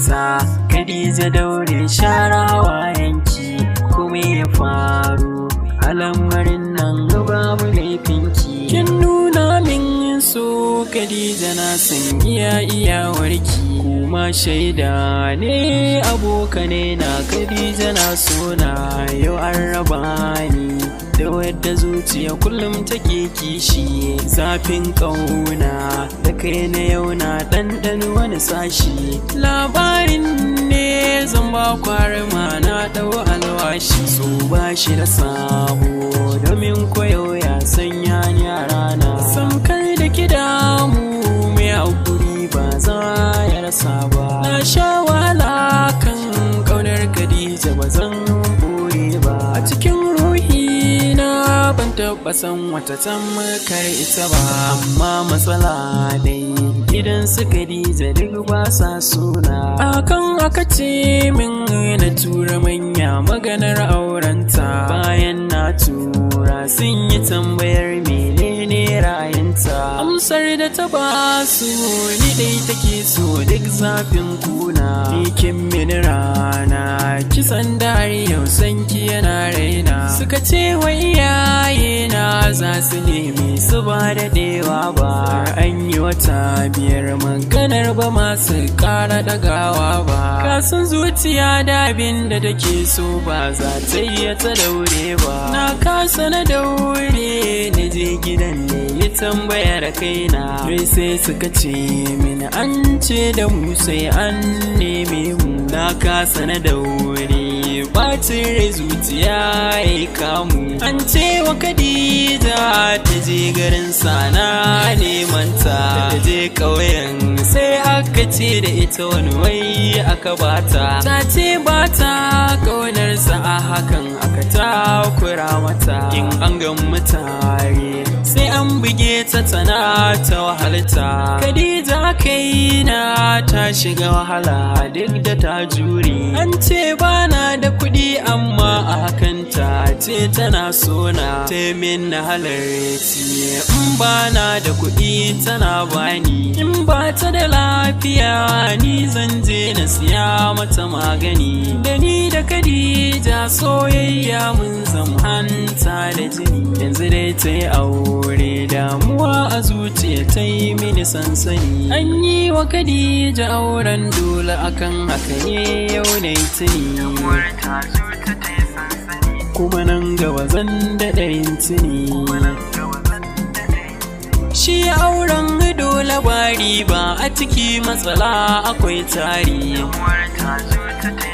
ta. Khadija daure share hawayenki, kuma ya faru a lamarin nan babu laifinki. Kin nuna min so Khadija, na san iyawarki, kuma shaida ne abokane na. Khadija na sona yau an raba ni da wadda zuciya kullum take kishi. Zafin ƙauna da kai na yau na ɗanɗano wani sashi. Labarin ne zan ba kwarma na ɗau alwashi. So ba shi da sabo domin koyo ya sanya ni a rana. Samkar da ki damu mai haƙuri ba za ya rasa ba. Na sha wahala kan ƙaunar Khadija ba zan ɓoye ba. A cikin ban taɓa san wata tamkar ita ba. Amma matsala dai gidan su Khadija duk ba sa suna. Akan aka ce min na tura manya maganar aurenta. Bayan na tura sun yi tambayar menene ra'ayinta. Amsar da ta ba su ni dai take so duk zafin kuna. Kin mini rana kisan dare yau sanki yana raina. Suka ce wa iyaye na za su nemi su ba daɗewa ba. An yi wata 5 maganar ba masu ƙara ɗagawa ba. Kasan zuciya da abin da take so ba za ta iya ta daure ba. Na kasa na daure na je gidan ne ya tambaya da kaina. Sai suka ce mini an ce da mu sai an neme mu. Na kasa na daure bacin rai zuciya ya kamu. An ce wa Khadija ta je garin sana neman ta. Ta je ƙauyen sai aka ce da ita wani wai aka bata. Ta ce bata ƙaunarsa, a hakan aka takura mata. In an gan mutare sai an buge ta tana ta wahalta. Khadija kaina ta shiga wahala duk da ta jure. An ce bana da kuɗi amma a hakan ta ce tana sona. Ta min na halarci in bana da kuɗi tana bani. In ba ta da lafiya ni zan je na siya mata magani. Da ni da Khadija soyayya mun zama hanta da jini. Yanzu dai ta yi aure damuwa a zuciya ta yi mini sansani. An yi wa Khadija auren dole akan haka ne yau na yi tuni. Kuma nan gaba zan daɗa yin tuni. Shi auren dole ba riba a ciki matsala akwai tari.